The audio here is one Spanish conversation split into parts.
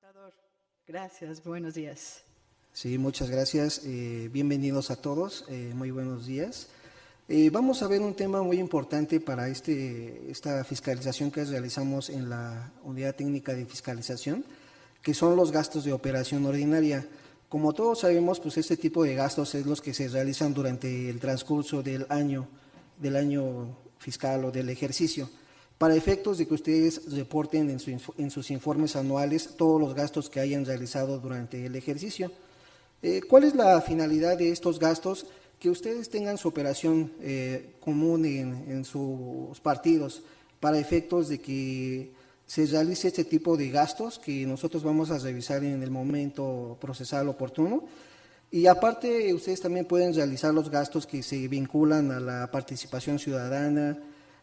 Contador, gracias, buenos días. Sí, muchas gracias. Bienvenidos a todos. Muy buenos días. Vamos a ver un tema muy importante para esta fiscalización que realizamos en la Unidad Técnica de Fiscalización, que son los gastos de operación ordinaria. Como todos sabemos, pues este tipo de gastos es los que se realizan durante el transcurso del año fiscal o del ejercicio, para efectos de que ustedes reporten en sus informes anuales todos los gastos que hayan realizado durante el ejercicio. ¿Cuál es la finalidad de estos gastos? Que ustedes tengan su operación común en sus partidos, para efectos de que se realice este tipo de gastos que nosotros vamos a revisar en el momento procesal oportuno. Y aparte, ustedes también pueden realizar los gastos que se vinculan a la participación ciudadana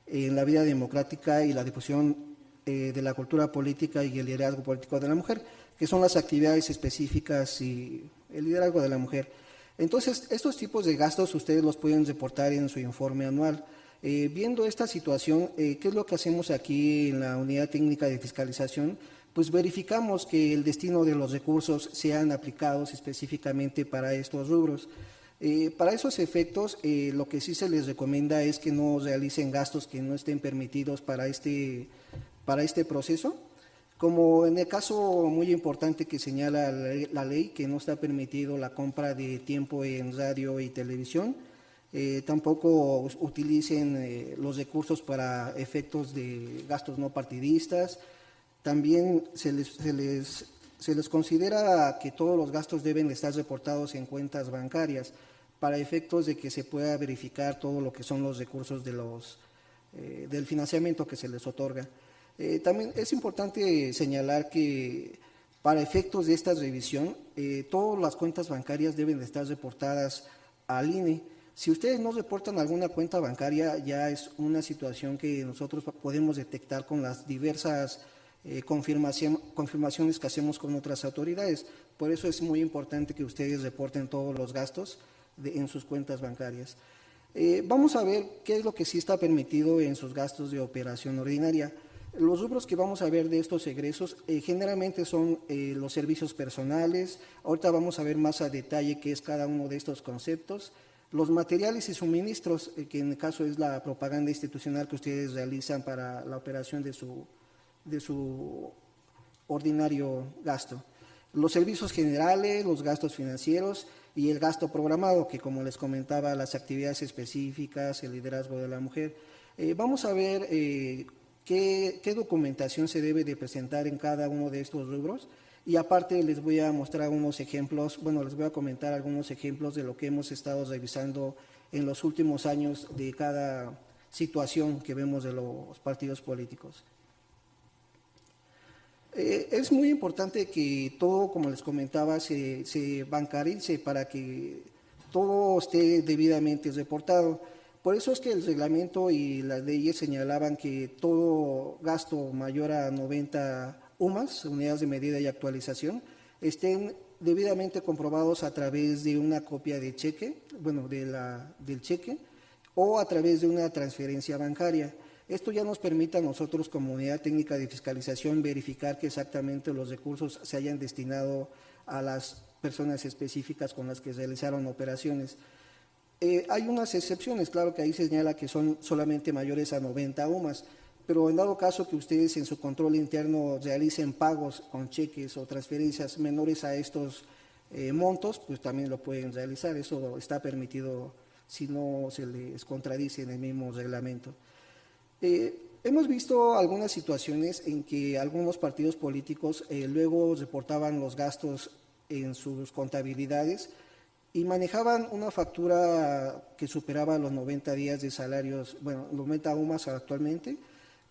en la vida democrática y la difusión de la cultura política y el liderazgo político de la mujer, que son las actividades específicas y el liderazgo de la mujer. Entonces, estos tipos de gastos ustedes los pueden reportar en su informe anual. Viendo esta situación, ¿qué es lo que hacemos aquí en la Unidad Técnica de Fiscalización? Pues verificamos que el destino de los recursos sean aplicados específicamente para estos rubros. Para esos efectos, lo que sí se les recomienda es que no realicen gastos que no estén permitidos para este proceso, como en el caso muy importante que señala la ley, que no está permitido la compra de tiempo en radio y televisión. Tampoco utilicen los recursos para efectos de gastos no partidistas. También se les considera que todos los gastos deben estar reportados en cuentas bancarias, para efectos de que se pueda verificar todo lo que son los recursos del financiamiento que se les otorga. También es importante señalar que para efectos de esta revisión, todas las cuentas bancarias deben estar reportadas al INE. Si ustedes no reportan alguna cuenta bancaria, ya es una situación que nosotros podemos detectar con las diversas confirmaciones que hacemos con otras autoridades. Por eso es muy importante que ustedes reporten todos los gastos en sus cuentas bancarias. Vamos a ver qué es lo que sí está permitido en sus gastos de operación ordinaria. Los rubros que vamos a ver de estos egresos generalmente son los servicios personales. Ahorita vamos a ver más a detalle qué es cada uno de estos conceptos. Los materiales y suministros, que en el caso es la propaganda institucional que ustedes realizan para la operación de su ordinario gasto. Los servicios generales, los gastos financieros y el gasto programado, que como les comentaba, las actividades específicas, el liderazgo de la mujer. Vamos a ver qué documentación se debe de presentar en cada uno de estos rubros, y aparte les voy a mostrar unos ejemplos, les voy a comentar algunos ejemplos de lo que hemos estado revisando en los últimos años de cada situación que vemos de los partidos políticos. Es muy importante que todo, como les comentaba, se bancarice para que todo esté debidamente reportado. Por eso es que el reglamento y las leyes señalaban que todo gasto mayor a 90 UMAS, unidades de medida y actualización, estén debidamente comprobados a través de una copia de cheque, del cheque, o a través de una transferencia bancaria. Esto ya nos permite a nosotros, como Unidad Técnica de Fiscalización, verificar que exactamente los recursos se hayan destinado a las personas específicas con las que realizaron operaciones. Hay unas excepciones, claro que ahí se señala que son solamente mayores a 90 UMAS, pero en dado caso que ustedes en su control interno realicen pagos con cheques o transferencias menores a estos montos, pues también lo pueden realizar. Eso está permitido si no se les contradice en el mismo reglamento. Hemos visto algunas situaciones en que algunos partidos políticos luego reportaban los gastos en sus contabilidades y manejaban una factura que superaba los 90 días de salarios, 90 UMAS actualmente,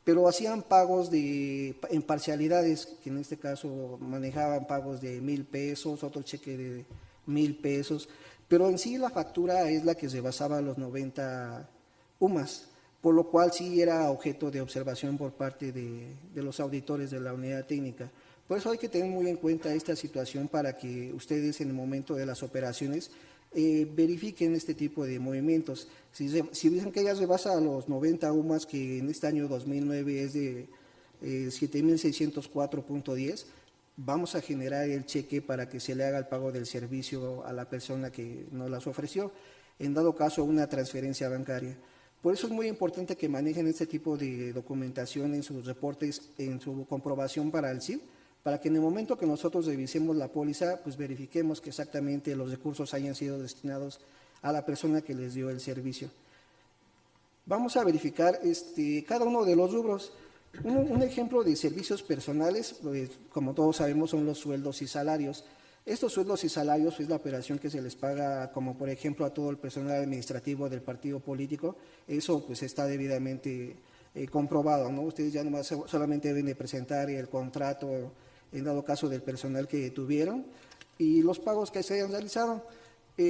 pero hacían pagos en parcialidades, que en este caso manejaban pagos de 1,000 pesos, otro cheque de 1,000 pesos, pero en sí la factura es la que se basaba en los 90 UMAS, por lo cual sí era objeto de observación por parte de los auditores de la unidad técnica. Por eso hay que tener muy en cuenta esta situación para que ustedes en el momento de las operaciones verifiquen este tipo de movimientos. Si dicen que ya rebasa a los 90 UMAS, que en este año 2009 es de 7.604.10, vamos a generar el cheque para que se le haga el pago del servicio a la persona que nos las ofreció, en dado caso una transferencia bancaria. Por eso es muy importante que manejen este tipo de documentación en sus reportes, en su comprobación para el SIF, para que en el momento que nosotros revisemos la póliza, pues verifiquemos que exactamente los recursos hayan sido destinados a la persona que les dio el servicio. Vamos a verificar cada uno de los rubros. Un ejemplo de servicios personales, pues, como todos sabemos, son los sueldos y salarios. Estos sueldos y salarios es la operación que se les paga, como por ejemplo a todo el personal administrativo del partido político. Eso pues está debidamente comprobado, ¿no? Ustedes ya nomás solamente deben de presentar el contrato, en dado caso del personal que tuvieron, y los pagos que se hayan realizado.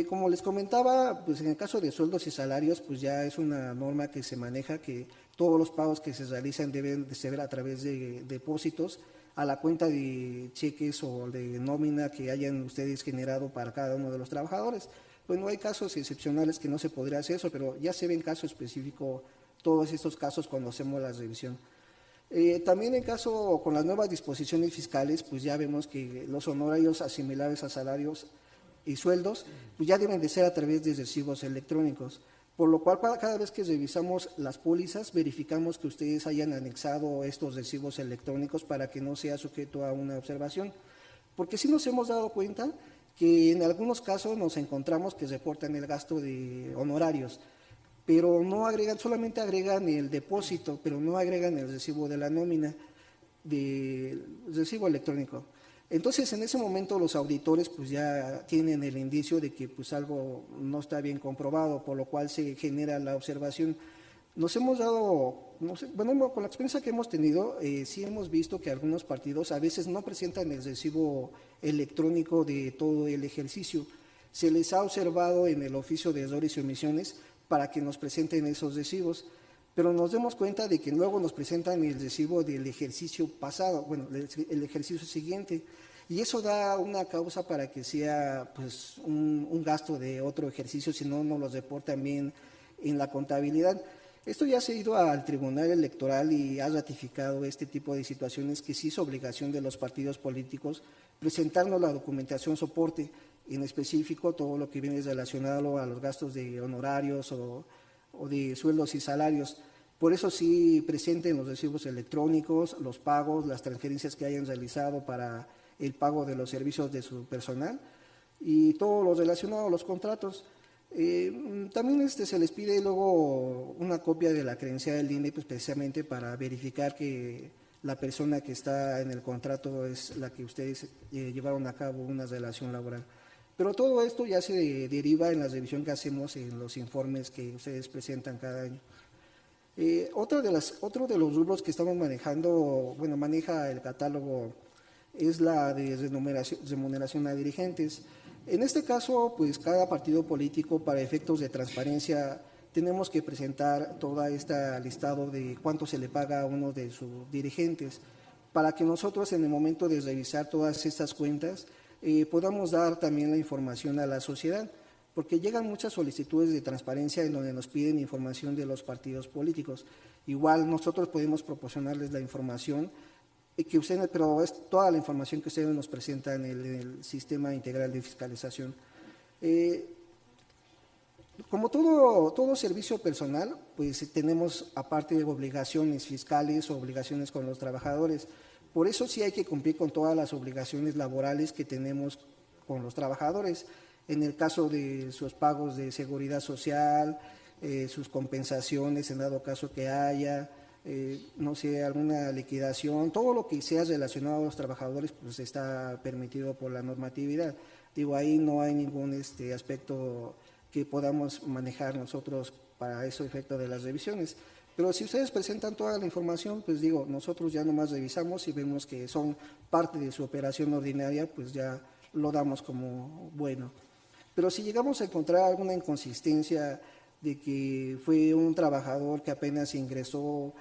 Como les comentaba, pues en el caso de sueldos y salarios, pues ya es una norma que se maneja, que todos los pagos que se realizan deben de ser a través de depósitos a la cuenta de cheques o de nómina que hayan ustedes generado para cada uno de los trabajadores. Bueno, hay casos excepcionales que no se podría hacer eso, pero ya se ve en caso específico todos estos casos cuando hacemos la revisión. También en caso con las nuevas disposiciones fiscales, pues ya vemos que los honorarios asimilables a salarios y sueldos, pues ya deben de ser a través de recibos electrónicos, por lo cual cada vez que revisamos las pólizas, verificamos que ustedes hayan anexado estos recibos electrónicos para que no sea sujeto a una observación, porque sí nos hemos dado cuenta que en algunos casos nos encontramos que reportan el gasto de honorarios, pero no agregan, solamente agregan el depósito, pero no agregan el recibo de la nómina, del recibo electrónico. Entonces, en ese momento los auditores pues ya tienen el indicio de que pues algo no está bien comprobado, por lo cual se genera la observación. Nos hemos dado, no sé, bueno, con la experiencia que hemos tenido, sí hemos visto que algunos partidos a veces no presentan el recibo electrónico de todo el ejercicio. Se les ha observado en el oficio de errores y omisiones para que nos presenten esos recibos, pero nos damos cuenta de que luego nos presentan el recibo del ejercicio pasado, bueno, el ejercicio siguiente, y eso da una causa para que sea pues un gasto de otro ejercicio, si no nos lo reportan bien en la contabilidad. Esto ya se ha ido al Tribunal Electoral y ha ratificado este tipo de situaciones, que sí es obligación de los partidos políticos presentarnos la documentación soporte, en específico todo lo que viene relacionado a los gastos de honorarios o de sueldos y salarios. Por eso sí presenten los recibos electrónicos, los pagos, las transferencias que hayan realizado para el pago de los servicios de su personal y todo lo relacionado a los contratos. También se les pide luego una copia de la credencial del INE, pues precisamente para verificar que la persona que está en el contrato es la que ustedes llevaron a cabo una relación laboral. Pero todo esto ya se deriva en la revisión que hacemos en los informes que ustedes presentan cada año. Otro de los rubros que estamos manejando, bueno, maneja el catálogo, es la de remuneración a dirigentes. En este caso, pues cada partido político, para efectos de transparencia, tenemos que presentar toda esta listado de cuánto se le paga a uno de sus dirigentes, para que nosotros en el momento de revisar todas estas cuentas podamos dar también la información a la sociedad, porque llegan muchas solicitudes de transparencia en donde nos piden información de los partidos políticos. Igual nosotros podemos proporcionarles la información, que ustedes, pero es toda la información que ustedes nos presentan en el Sistema Integral de Fiscalización. Como todo servicio personal, pues tenemos aparte de obligaciones fiscales o obligaciones con los trabajadores. Por eso sí hay que cumplir con todas las obligaciones laborales que tenemos con los trabajadores. En el caso de sus pagos de seguridad social, sus compensaciones en dado caso que haya, no sé, alguna liquidación, todo lo que sea relacionado a los trabajadores pues está permitido por la normatividad. Digo, ahí no hay ningún aspecto que podamos manejar nosotros para ese efecto de las revisiones. Pero si ustedes presentan toda la información, pues digo, nosotros ya nomás revisamos y vemos que son parte de su operación ordinaria, pues ya lo damos como bueno. Pero si llegamos a encontrar alguna inconsistencia de que fue un trabajador que apenas ingresó,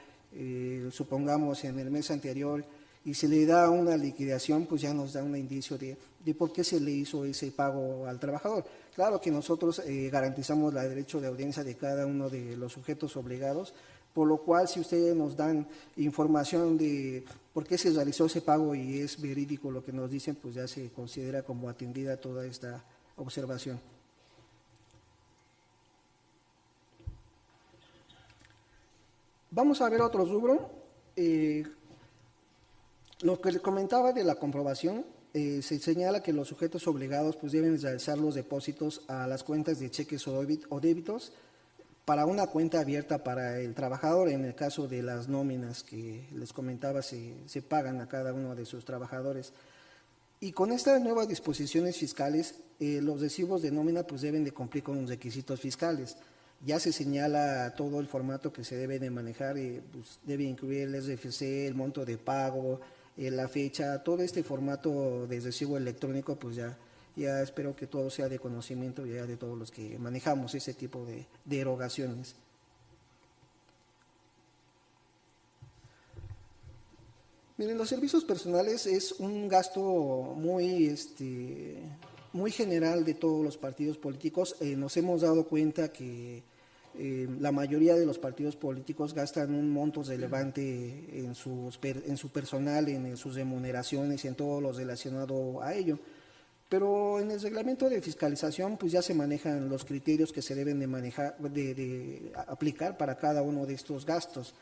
supongamos en el mes anterior, y se le da una liquidación, pues ya nos da un indicio de por qué se le hizo ese pago al trabajador. Claro que nosotros garantizamos el derecho de audiencia de cada uno de los sujetos obligados, por lo cual si ustedes nos dan información de por qué se realizó ese pago y es verídico lo que nos dicen, pues ya se considera como atendida toda esta observación. Vamos a ver otro rubro. Lo que les comentaba de la comprobación, se señala que los sujetos obligados pues deben realizar los depósitos a las cuentas de cheques o débitos para una cuenta abierta para el trabajador. En el caso de las nóminas que les comentaba, se pagan a cada uno de sus trabajadores. Y con estas nuevas disposiciones fiscales, los recibos de nómina pues deben de cumplir con los requisitos fiscales. Ya se señala todo el formato que se debe de manejar, pues debe incluir el RFC, el monto de pago, la fecha, todo este formato de recibo electrónico, pues ya espero que todo sea de conocimiento ya de todos los que manejamos ese tipo de erogaciones. Miren, los servicios personales es un gasto muy general de todos los partidos políticos. Nos hemos dado cuenta que la mayoría de los partidos políticos gastan un monto relevante en su personal, en sus remuneraciones, en todo lo relacionado a ello. Pero en el reglamento de fiscalización pues ya se manejan los criterios que se deben de manejar, de aplicar para cada uno de estos gastos.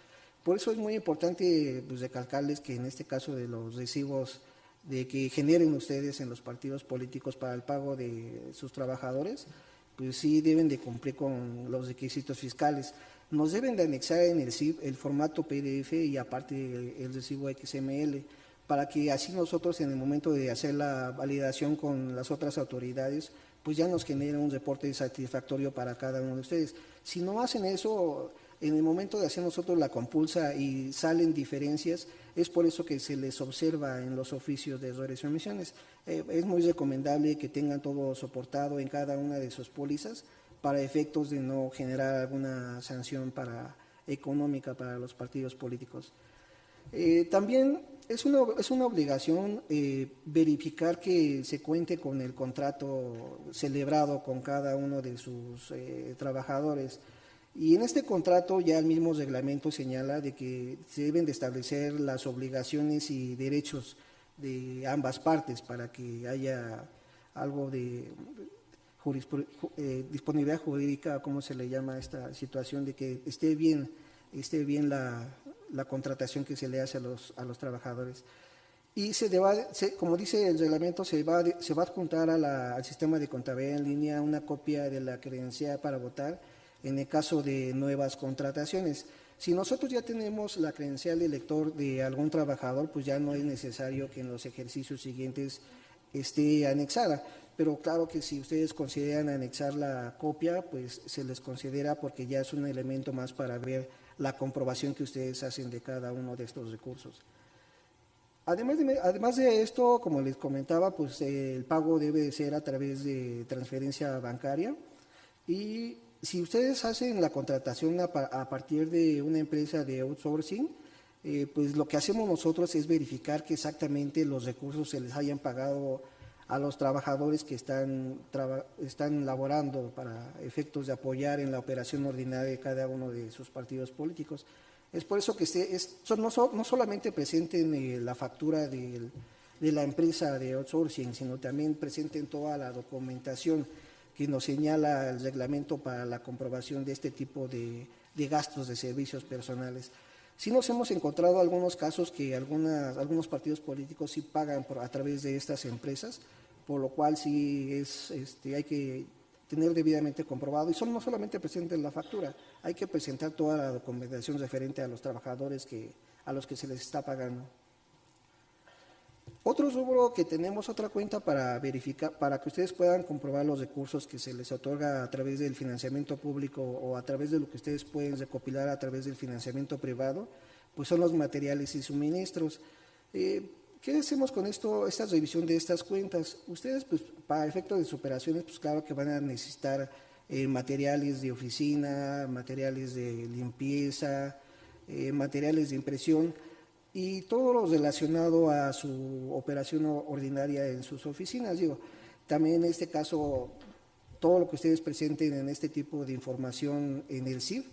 Por eso es muy importante pues recalcarles que en este caso de los recibos de que generen ustedes en los partidos políticos para el pago de sus trabajadores, pues sí deben de cumplir con los requisitos fiscales. Nos deben de anexar en el CIF el formato PDF y aparte el recibo XML, para que así nosotros en el momento de hacer la validación con las otras autoridades, pues ya nos genera un reporte satisfactorio para cada uno de ustedes. Si no hacen eso, en el momento de hacer nosotros la compulsa y salen diferencias, es por eso que se les observa en los oficios de errores o omisiones. Es muy recomendable que tengan todo soportado en cada una de sus pólizas para efectos de no generar alguna sanción económica para los partidos políticos. También es una obligación verificar que se cuente con el contrato celebrado con cada uno de sus trabajadores. Y en este contrato ya el mismo reglamento señala de que se deben de establecer las obligaciones y derechos de ambas partes para que haya algo de disponibilidad jurídica, como se le llama a esta situación, de que esté bien la contratación que se le hace a los trabajadores. Y como dice el reglamento, se va a adjuntar al sistema de contabilidad en línea una copia de la credencial para votar en el caso de nuevas contrataciones. Si nosotros ya tenemos la credencial de elector de algún trabajador, pues ya no es necesario que en los ejercicios siguientes esté anexada. Pero claro que si ustedes consideran anexar la copia, pues se les considera porque ya es un elemento más para ver la comprobación que ustedes hacen de cada uno de estos recursos. Además de esto, como les comentaba, pues el pago debe de ser a través de transferencia bancaria. Y si ustedes hacen la contratación a partir de una empresa de outsourcing, pues lo que hacemos nosotros es verificar que exactamente los recursos se les hayan pagado a los trabajadores que están laborando para efectos de apoyar en la operación ordinaria de cada uno de sus partidos políticos. Es por eso que no solamente presenten la factura de la empresa de outsourcing, sino también presenten toda la documentación que nos señala el reglamento para la comprobación de este tipo de gastos de servicios personales. Sí nos hemos encontrado algunos casos que algunos partidos políticos sí pagan a través de estas empresas, por lo cual sí hay que tener debidamente comprobado, y no solamente presenten la factura, hay que presentar toda la documentación referente a los trabajadores a los que se les está pagando. Otro rubro que tenemos, otra cuenta para verificar, para que ustedes puedan comprobar los recursos que se les otorga a través del financiamiento público o a través de lo que ustedes pueden recopilar a través del financiamiento privado, pues son los materiales y suministros. ¿Qué hacemos con esta revisión de estas cuentas? Ustedes, pues, para efectos de sus operaciones, pues claro que van a necesitar materiales de oficina, materiales de limpieza, materiales de impresión y todo lo relacionado a su operación ordinaria en sus oficinas. También en este caso, todo lo que ustedes presenten en este tipo de información en el CIF,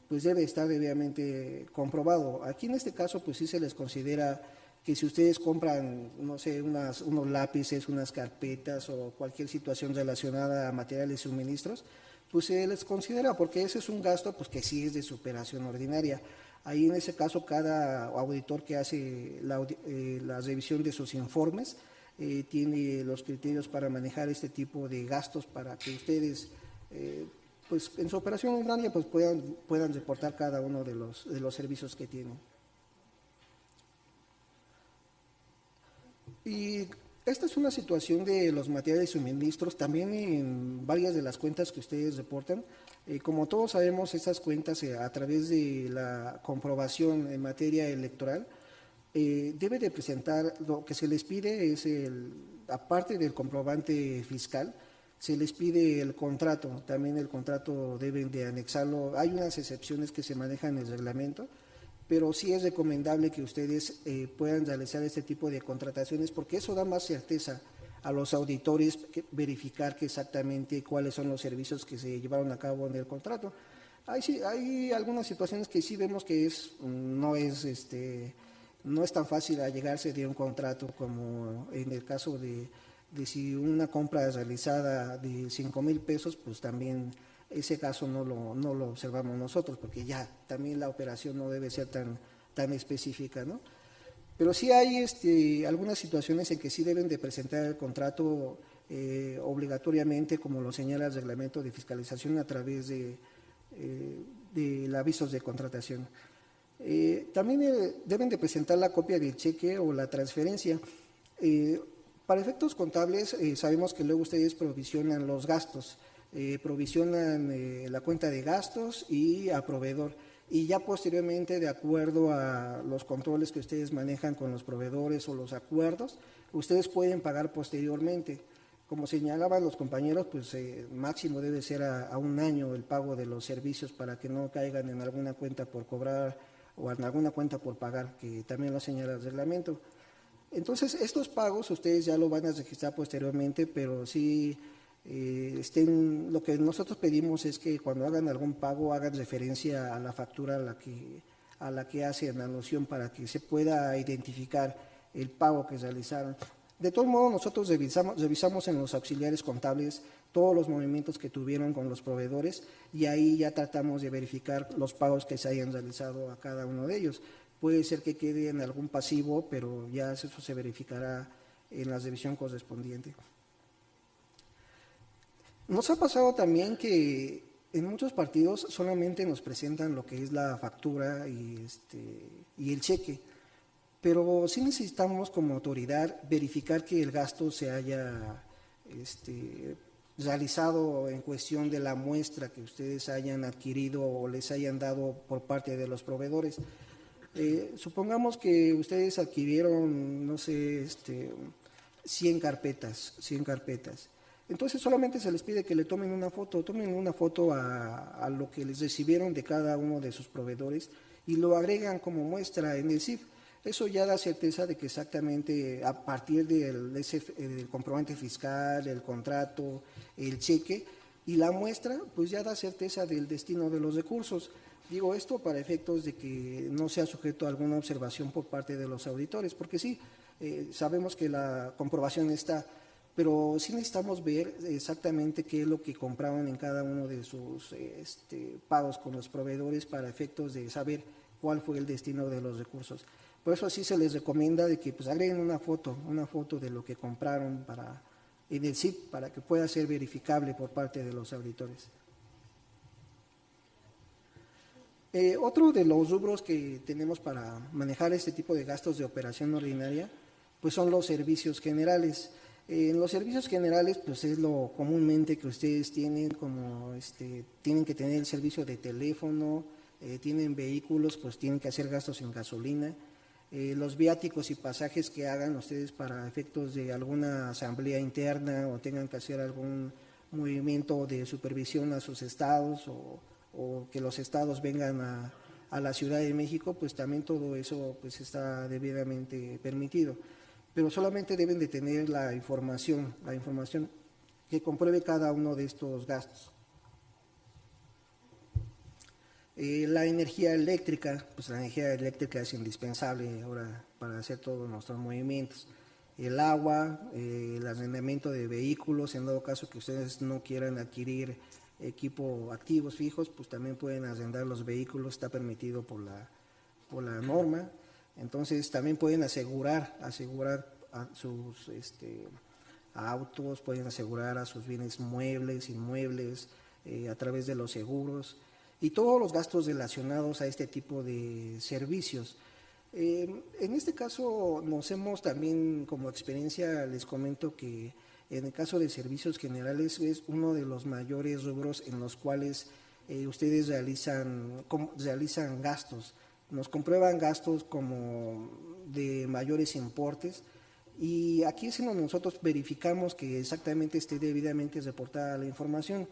pues debe estar debidamente comprobado. Aquí en este caso, pues sí se les considera que si ustedes compran, no sé, unos lápices, unas carpetas o cualquier situación relacionada a materiales y suministros, pues se les considera, porque ese es un gasto pues que sí es de superación ordinaria. Ahí en ese caso cada auditor que hace la revisión de sus informes tiene los criterios para manejar este tipo de gastos para que ustedes pues en su operación ordinaria pues puedan reportar cada uno de los servicios que tienen. Y esta es una situación de los materiales y suministros, también en varias de las cuentas que ustedes reportan. Como todos sabemos, esas cuentas a través de la comprobación en materia electoral, debe de presentar, lo que se les pide es, aparte del comprobante fiscal, se les pide el contrato, también el contrato deben de anexarlo. Hay unas excepciones que se manejan en el reglamento, pero sí es recomendable que ustedes puedan realizar este tipo de contrataciones porque eso da más certeza a los auditores verificar que exactamente cuáles son los servicios que se llevaron a cabo en el contrato. Hay algunas situaciones que sí vemos que no es tan fácil allegarse de un contrato como en el caso de si una compra es realizada de 5,000 pesos, pues también ese caso no lo observamos nosotros, porque ya también la operación no debe ser tan específica, ¿no? Pero sí hay algunas situaciones en que sí deben de presentar el contrato obligatoriamente, como lo señala el reglamento de fiscalización a través de avisos de contratación. También deben de presentar la copia del cheque o la transferencia. Para efectos contables, sabemos que luego ustedes provisionan los gastos, provisionan la cuenta de gastos y a proveedor. Y ya posteriormente, de acuerdo a los controles que ustedes manejan con los proveedores o los acuerdos, ustedes pueden pagar posteriormente. Como señalaban los compañeros, pues máximo debe ser a un año el pago de los servicios para que no caigan en alguna cuenta por cobrar o en alguna cuenta por pagar, que también lo señala el reglamento. Entonces, estos pagos ustedes ya lo van a registrar posteriormente, pero sí lo que nosotros pedimos es que cuando hagan algún pago hagan referencia a la factura a la que hacen alusión para que se pueda identificar el pago que realizaron. De todos modos, nosotros revisamos en los auxiliares contables todos los movimientos que tuvieron con los proveedores y ahí ya tratamos de verificar los pagos que se hayan realizado a cada uno de ellos. Puede ser que quede en algún pasivo, pero ya eso se verificará en la revisión correspondiente. Nos ha pasado también que en muchos partidos solamente nos presentan lo que es la factura y el cheque, pero sí necesitamos como autoridad verificar que el gasto se haya realizado en cuestión de la muestra que ustedes hayan adquirido o les hayan dado por parte de los proveedores. Supongamos que ustedes adquirieron, no sé, 100 carpetas. Entonces solamente se les pide que le tomen una foto a lo que les recibieron de cada uno de sus proveedores y lo agregan como muestra en el CIF. Eso ya da certeza de que exactamente a partir del comprobante fiscal, el contrato, el cheque y la muestra, pues ya da certeza del destino de los recursos. Digo esto para efectos de que no sea sujeto a alguna observación por parte de los auditores, porque sí, sabemos que la comprobación está, pero sí necesitamos ver exactamente qué es lo que compraron en cada uno de sus pagos con los proveedores para efectos de saber cuál fue el destino de los recursos. Por eso sí se les recomienda de que pues agreguen una foto de lo que compraron en el SIP para que pueda ser verificable por parte de los auditores. Otro de los rubros que tenemos para manejar este tipo de gastos de operación ordinaria, pues son los servicios generales. En los servicios generales, pues es lo comúnmente que ustedes tienen, como tienen que tener el servicio de teléfono, tienen vehículos, pues tienen que hacer gastos en gasolina, los viáticos y pasajes que hagan ustedes para efectos de alguna asamblea interna o tengan que hacer algún movimiento de supervisión a sus estados o que los estados vengan a la Ciudad de México, pues también todo eso pues está debidamente permitido. Pero solamente deben de tener la información que compruebe cada uno de estos gastos. La energía eléctrica, pues la energía eléctrica es indispensable ahora para hacer todos nuestros movimientos. El agua, el arrendamiento de vehículos, en dado caso que ustedes no quieran adquirir equipo activos fijos, pues también pueden arrendar los vehículos, está permitido por la norma. Entonces también pueden asegurar a sus autos, pueden asegurar a sus bienes muebles, inmuebles, a través de los seguros y todos los gastos relacionados a este tipo de servicios. En este caso nos hemos también, como experiencia, les comento que en el caso de servicios generales es uno de los mayores rubros en los cuales ustedes realizan gastos. Nos comprueban gastos como de mayores importes y aquí es en donde nosotros verificamos que exactamente esté debidamente reportada la información.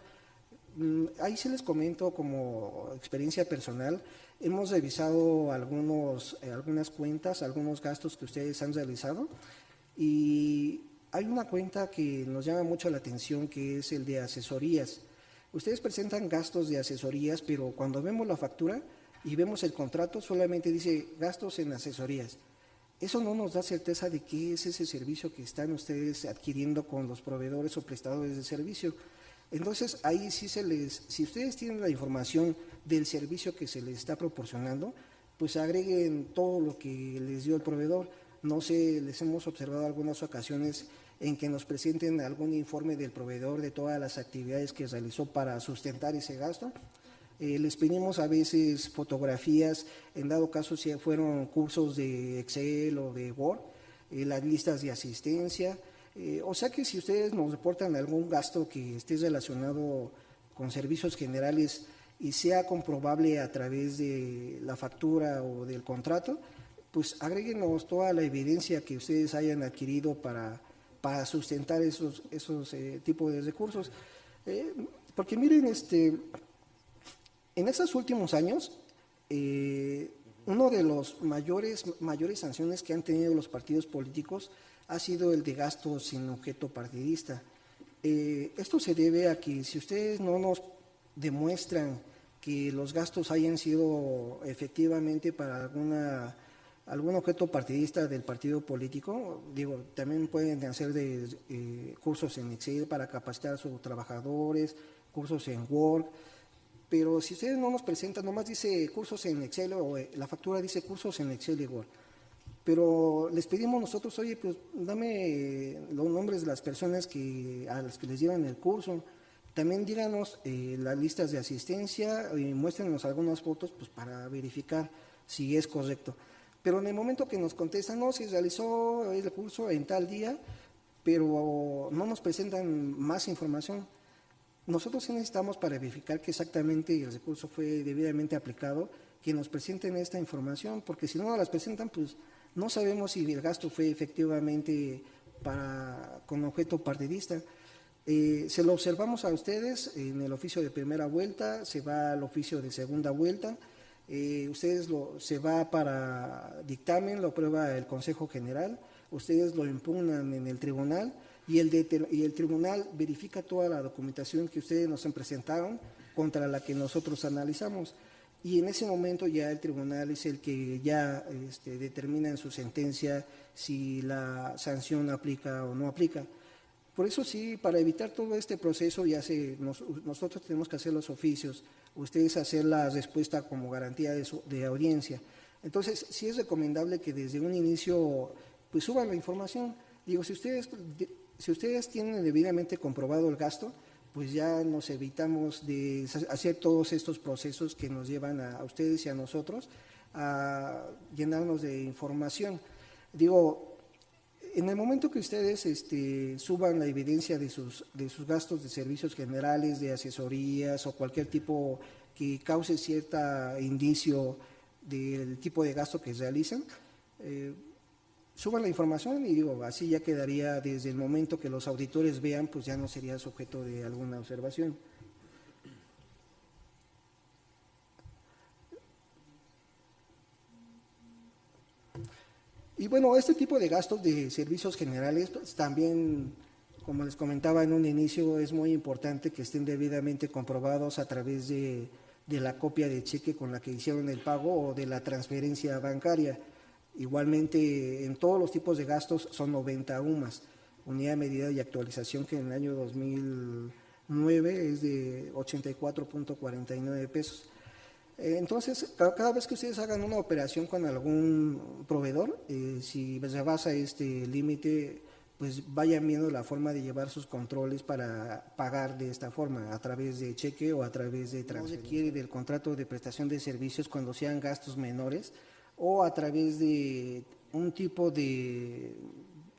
Ahí sí les comento como experiencia personal, hemos revisado algunas cuentas, algunos gastos que ustedes han realizado y hay una cuenta que nos llama mucho la atención que es el de asesorías. Ustedes presentan gastos de asesorías, pero cuando vemos la factura y vemos el contrato solamente dice gastos en asesorías. Eso no nos da certeza de qué es ese servicio que están ustedes adquiriendo con los proveedores o prestadores de servicio. Entonces, ahí sí si ustedes tienen la información del servicio que se les está proporcionando, pues agreguen todo lo que les dio el proveedor. No sé, les hemos observado algunas ocasiones en que nos presenten algún informe del proveedor de todas las actividades que realizó para sustentar ese gasto. Les pedimos a veces fotografías, en dado caso si fueron cursos de Excel o de Word, las listas de asistencia. O sea que si ustedes nos reportan algún gasto que esté relacionado con servicios generales y sea comprobable a través de la factura o del contrato, pues agréguenos toda la evidencia que ustedes hayan adquirido para sustentar esos tipos de recursos. Porque miren, en estos últimos años, uno de los mayores sanciones que han tenido los partidos políticos ha sido el de gastos sin objeto partidista. Esto se debe a que si ustedes no nos demuestran que los gastos hayan sido efectivamente para algún objeto partidista del partido político, digo, también pueden hacer cursos en Excel para capacitar a sus trabajadores, cursos en Word, pero si ustedes no nos presentan, nomás dice cursos en Excel o la factura dice cursos en Excel y Word, pero les pedimos nosotros, oye, pues dame los nombres de las personas a las que les llevan el curso, también díganos las listas de asistencia y muéstrenos algunas fotos pues para verificar si es correcto. Pero en el momento que nos contestan, no, se realizó el curso en tal día, pero no nos presentan más información. Nosotros sí necesitamos para verificar que exactamente el recurso fue debidamente aplicado, que nos presenten esta información, porque si no nos las presentan, pues no sabemos si el gasto fue efectivamente con objeto partidista. Se lo observamos a ustedes en el oficio de primera vuelta, se va al oficio de segunda vuelta, se va para dictamen, lo aprueba el Consejo General, ustedes lo impugnan en el tribunal y el tribunal verifica toda la documentación que ustedes nos presentaron contra la que nosotros analizamos. Y en ese momento ya el tribunal es el que ya determina en su sentencia si la sanción aplica o no aplica. Por eso sí, para evitar todo este proceso, nosotros tenemos que hacer los oficios, ustedes hacer la respuesta como garantía de audiencia. Entonces, sí es recomendable que desde un inicio pues suban la información. Digo, si ustedes tienen debidamente comprobado el gasto, pues ya nos evitamos de hacer todos estos procesos que nos llevan a ustedes y a nosotros a llenarnos de información. Digo, en el momento que ustedes suban la evidencia de sus gastos de servicios generales, de asesorías o cualquier tipo que cause cierto indicio del tipo de gasto que realizan, suban la información y digo, así ya quedaría desde el momento que los auditores vean, pues ya no sería sujeto de alguna observación. Y bueno, este tipo de gastos de servicios generales, pues también, como les comentaba en un inicio, es muy importante que estén debidamente comprobados a través de de la copia de cheque con la que hicieron el pago o de la transferencia bancaria. Igualmente, en todos los tipos de gastos son 90 UMAS, unidad de medida y actualización, que en el año 2009 es de 84.49 pesos. Entonces, cada vez que ustedes hagan una operación con algún proveedor, si se basa este límite, pues vayan viendo la forma de llevar sus controles para pagar de esta forma, a través de cheque o a través de transferencia. No requiere del contrato de prestación de servicios cuando sean gastos menores, o a través de un tipo de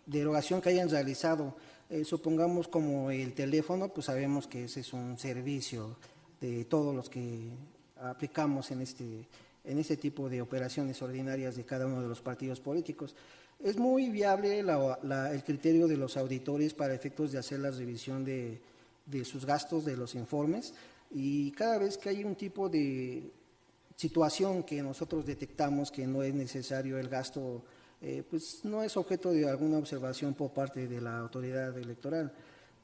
derogación que hayan realizado. Supongamos como el teléfono, pues sabemos que ese es un servicio de todos los que aplicamos en este tipo de operaciones ordinarias de cada uno de los partidos políticos. Es muy viable el criterio de los auditores para efectos de hacer la revisión de sus gastos, de los informes, y cada vez que hay un tipo de situación que nosotros detectamos que no es necesario el gasto, pues no es objeto de alguna observación por parte de la autoridad electoral.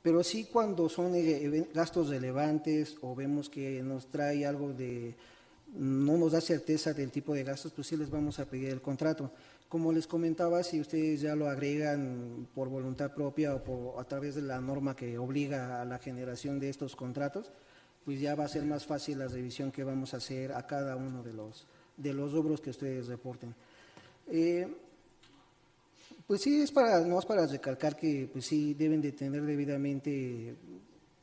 Pero sí, cuando son gastos relevantes o vemos que nos trae algo no nos da certeza del tipo de gastos, pues sí les vamos a pedir el contrato. Como les comentaba, si ustedes ya lo agregan por voluntad propia o a través de la norma que obliga a la generación de estos contratos, pues ya va a ser más fácil la revisión que vamos a hacer a cada uno de los rubros que ustedes reporten. Pues sí, no es para recalcar que pues sí deben de tener debidamente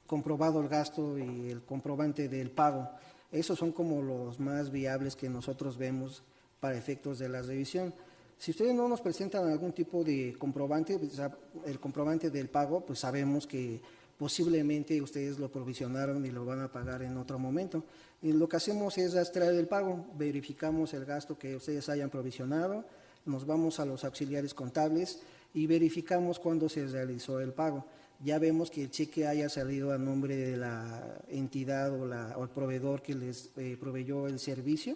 comprobado el gasto y el comprobante del pago. Esos son como los más viables que nosotros vemos para efectos de la revisión. Si ustedes no nos presentan algún tipo de comprobante, pues, el comprobante del pago, pues sabemos que posiblemente ustedes lo provisionaron y lo van a pagar en otro momento. Y lo que hacemos es rastrear el pago, verificamos el gasto que ustedes hayan provisionado, nos vamos a los auxiliares contables y verificamos cuándo se realizó el pago. Ya vemos que el cheque haya salido a nombre de la entidad o el proveedor que les proveyó el servicio,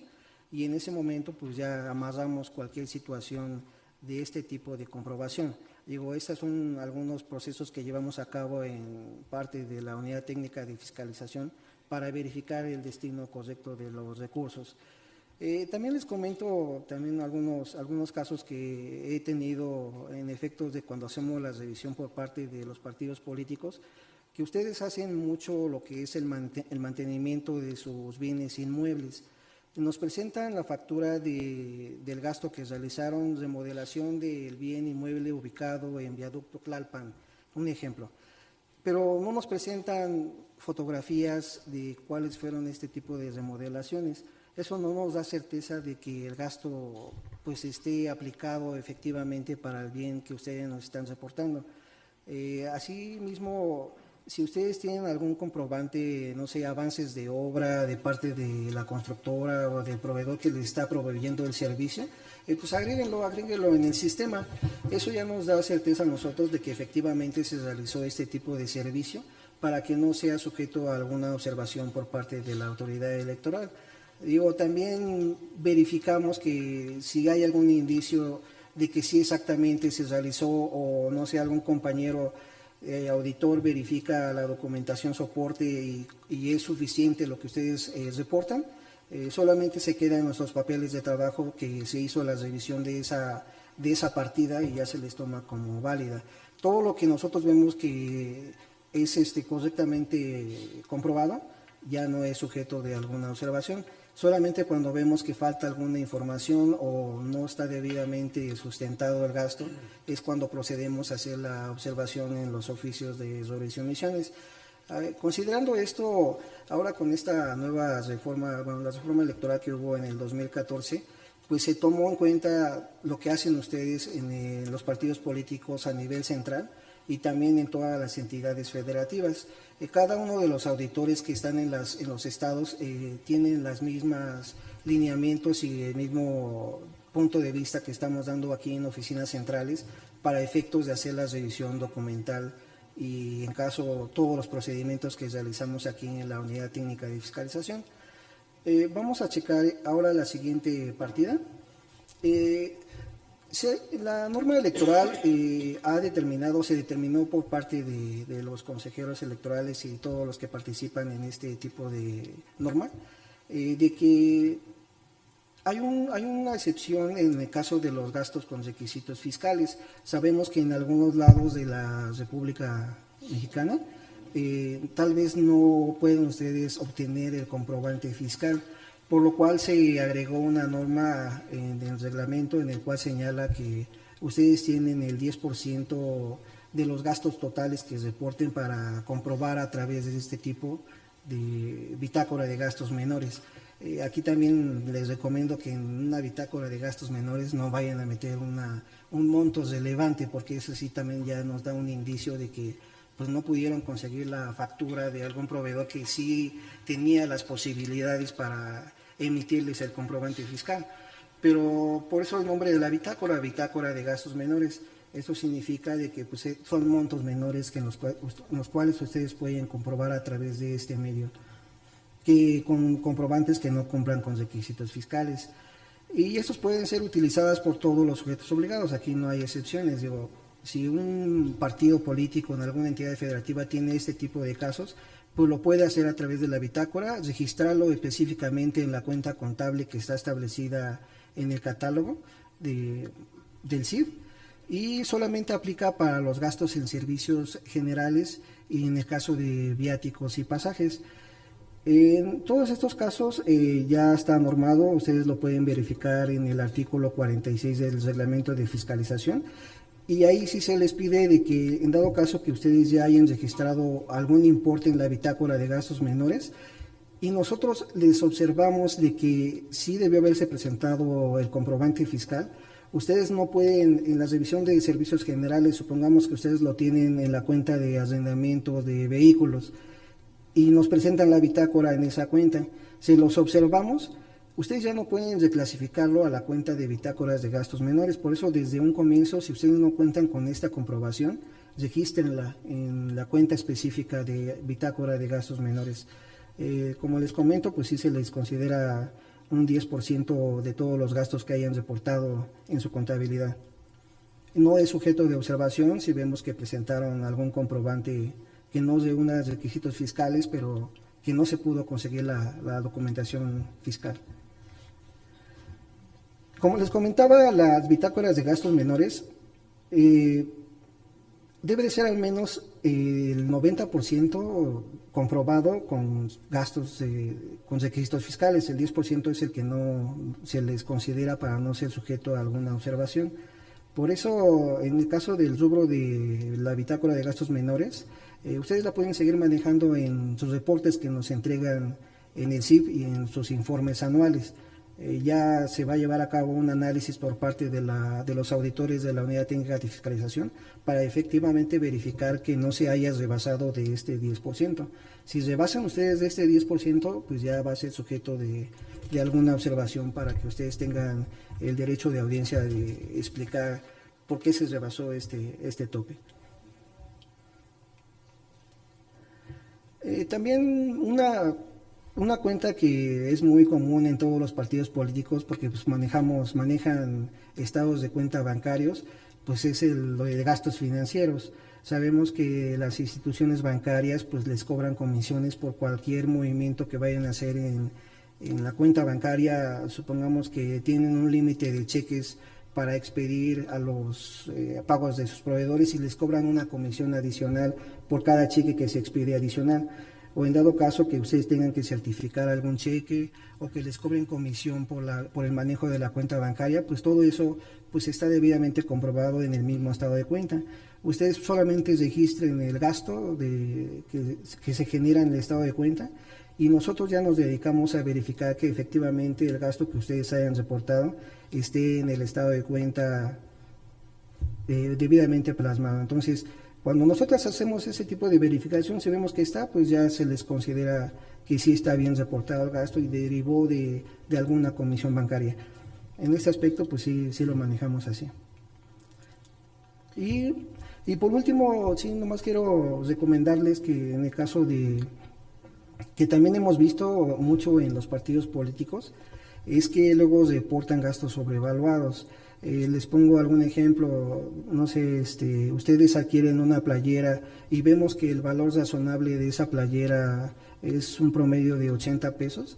y en ese momento pues ya amarramos cualquier situación de este tipo de comprobación. Digo, estos son algunos procesos que llevamos a cabo en parte de la Unidad Técnica de Fiscalización para verificar el destino correcto de los recursos. También les comento algunos casos que he tenido en efectos de cuando hacemos la revisión por parte de los partidos políticos, que ustedes hacen mucho lo que es el mantenimiento de sus bienes inmuebles. Nos presentan la factura del gasto que realizaron, remodelación del bien inmueble ubicado en Viaducto Tlalpan, un ejemplo. Pero no nos presentan fotografías de cuáles fueron este tipo de remodelaciones. Eso no nos da certeza de que el gasto pues esté aplicado efectivamente para el bien que ustedes nos están reportando. Asimismo, si ustedes tienen algún comprobante, no sé, avances de obra de parte de la constructora o del proveedor que les está proveyendo el servicio, pues agréguenlo en el sistema. Eso ya nos da certeza a nosotros de que efectivamente se realizó este tipo de servicio, para que no sea sujeto a alguna observación por parte de la autoridad electoral. Digo, también verificamos que si hay algún indicio de que sí exactamente se realizó, o no sé, algún compañero auditor verifica la documentación soporte y es suficiente lo que ustedes reportan, solamente se queda en nuestros papeles de trabajo que se hizo la revisión de esa partida y ya se les toma como válida. Todo lo que nosotros vemos que es correctamente comprobado ya no es sujeto de alguna observación. Solamente cuando vemos que falta alguna información o no está debidamente sustentado el gasto, es cuando procedemos a hacer la observación en los oficios de revisión y misiones. Considerando esto, ahora con esta nueva reforma, la reforma electoral que hubo en el 2014, pues se tomó en cuenta lo que hacen ustedes en los partidos políticos a nivel central y también en todas las entidades federativas. Cada uno de los auditores que están en los estados tienen las mismas lineamientos y el mismo punto de vista que estamos dando aquí en oficinas centrales para efectos de hacer la revisión documental y, en caso, todos los procedimientos que realizamos aquí en la Unidad Técnica de Fiscalización. Vamos a checar ahora la siguiente partida. La norma electoral se determinó por parte de los consejeros electorales y todos los que participan en este tipo de norma, de que hay una excepción en el caso de los gastos con requisitos fiscales. Sabemos que en algunos lados de la República Mexicana tal vez no pueden ustedes obtener el comprobante fiscal, por lo cual se agregó una norma en el reglamento en el cual señala que ustedes tienen el 10% de los gastos totales que reporten para comprobar a través de este tipo de bitácora de gastos menores. Aquí también les recomiendo que en una bitácora de gastos menores no vayan a meter un monto relevante, porque eso sí también ya nos da un indicio de que pues no pudieron conseguir la factura de algún proveedor que sí tenía las posibilidades para emitirles el comprobante fiscal. Pero por eso el nombre de la bitácora de gastos menores. Eso significa de que pues, son montos menores que en los cuales ustedes pueden comprobar a través de este medio, que con comprobantes que no cumplan con requisitos fiscales. Y estos pueden ser utilizados por todos los sujetos obligados, aquí no hay excepciones. Digo, si un partido político en alguna entidad federativa tiene este tipo de casos, pues lo puede hacer a través de la bitácora, registrarlo específicamente en la cuenta contable que está establecida en el catálogo del CIF, y solamente aplica para los gastos en servicios generales y en el caso de viáticos y pasajes. En todos estos casos ya está normado, ustedes lo pueden verificar en el artículo 46 del reglamento de fiscalización, y ahí sí se les pide de que en dado caso que ustedes ya hayan registrado algún importe en la bitácora de gastos menores y nosotros les observamos de que sí debió haberse presentado el comprobante fiscal, ustedes no pueden, en la revisión de servicios generales, supongamos que ustedes lo tienen en la cuenta de arrendamiento de vehículos y nos presentan la bitácora en esa cuenta, si los observamos, ustedes ya no pueden reclasificarlo a la cuenta de bitácoras de gastos menores. Por eso desde un comienzo, si ustedes no cuentan con esta comprobación, regístrenla en la cuenta específica de bitácora de gastos menores. Como les comento, pues sí se les considera un 10% de todos los gastos que hayan reportado en su contabilidad. No es sujeto de observación si vemos que presentaron algún comprobante que no reúna requisitos fiscales, pero que no se pudo conseguir la documentación fiscal. Como les comentaba, las bitácoras de gastos menores debe de ser al menos el 90% comprobado con gastos, con requisitos fiscales. El 10% es el que no se les considera para no ser sujeto a alguna observación. Por eso, en el caso del rubro de la bitácora de gastos menores, ustedes la pueden seguir manejando en sus reportes que nos entregan en el CIF y en sus informes anuales. Ya se va a llevar a cabo un análisis por parte de los auditores de la Unidad Técnica de Fiscalización para efectivamente verificar que no se haya rebasado de este 10%. Si rebasan ustedes de este 10%, pues ya va a ser sujeto de alguna observación para que ustedes tengan el derecho de audiencia de explicar por qué se rebasó este tope. También una cuenta que es muy común en todos los partidos políticos, porque pues manejan estados de cuenta bancarios, pues es lo de gastos financieros. Sabemos que las instituciones bancarias pues les cobran comisiones por cualquier movimiento que vayan a hacer en la cuenta bancaria. Supongamos que tienen un límite de cheques para expedir a los pagos de sus proveedores y les cobran una comisión adicional por cada cheque que se expide adicional, o en dado caso que ustedes tengan que certificar algún cheque o que les cobren comisión por el manejo de la cuenta bancaria, pues todo eso pues está debidamente comprobado en el mismo estado de cuenta. Ustedes solamente registren el gasto que se genera en el estado de cuenta y nosotros ya nos dedicamos a verificar que efectivamente el gasto que ustedes hayan reportado esté en el estado de cuenta debidamente plasmado. Entonces, cuando nosotros hacemos ese tipo de verificación, si vemos que está, pues ya se les considera que sí está bien reportado el gasto y derivó de alguna comisión bancaria. En este aspecto, pues sí lo manejamos así. Y por último, sí, nomás quiero recomendarles que en el caso que también hemos visto mucho en los partidos políticos, es que luego reportan gastos sobrevaluados. Les pongo algún ejemplo, no sé, ustedes adquieren una playera y vemos que el valor razonable de esa playera es un promedio de 80 pesos,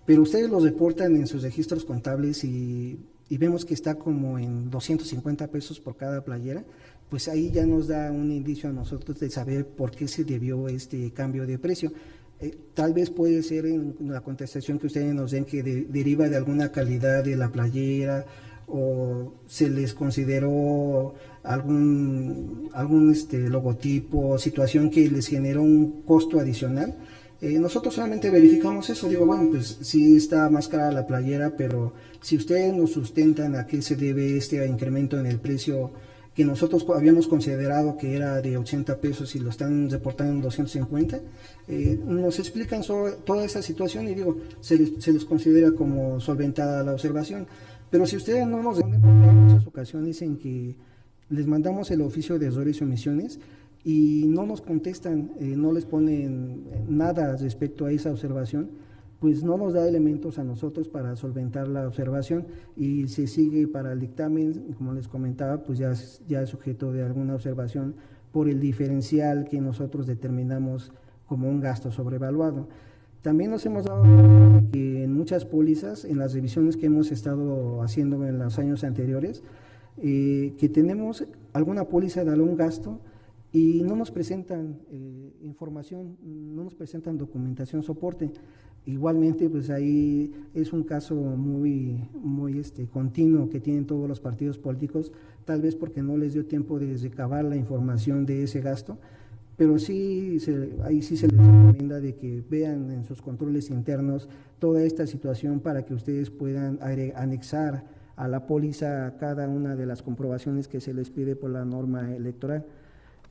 pero ustedes los reportan en sus registros contables y vemos que está como en 250 pesos por cada playera, pues ahí ya nos da un indicio a nosotros de saber por qué se debió este cambio de precio. Tal vez puede ser en la contestación que ustedes nos den que deriva de alguna calidad de la playera, o se les consideró algún logotipo, situación que les generó un costo adicional. Nosotros solamente verificamos eso. Digo, bueno, pues sí está más cara la playera, pero si ustedes nos sustentan a qué se debe este incremento en el precio que nosotros habíamos considerado que era de 80 pesos y lo están reportando en 250, nos explican sobre toda esta situación y digo, se les considera como solventada la observación. Pero si ustedes no nos responden, porque hay muchas ocasiones en que les mandamos el oficio de errores y omisiones y no nos contestan, no les ponen nada respecto a esa observación, pues no nos da elementos a nosotros para solventar la observación y se sigue para el dictamen, como les comentaba, pues ya es sujeto de alguna observación por el diferencial que nosotros determinamos como un gasto sobrevaluado. También nos hemos dado cuenta que en muchas pólizas, en las revisiones que hemos estado haciendo en los años anteriores, que tenemos alguna póliza de algún gasto y no nos presentan información, no nos presentan documentación, soporte. Igualmente, pues ahí es un caso muy continuo que tienen todos los partidos políticos, tal vez porque no les dio tiempo de recabar la información de ese gasto, pero sí ahí sí se les recomienda de que vean en sus controles internos toda esta situación para que ustedes puedan anexar a la póliza cada una de las comprobaciones que se les pide por la norma electoral.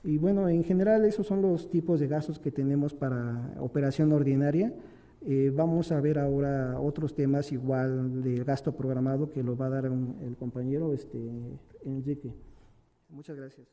Y bueno, en general esos son los tipos de gastos que tenemos para operación ordinaria. Vamos a ver ahora otros temas igual de gasto programado que lo va a dar el compañero Enrique. Muchas gracias.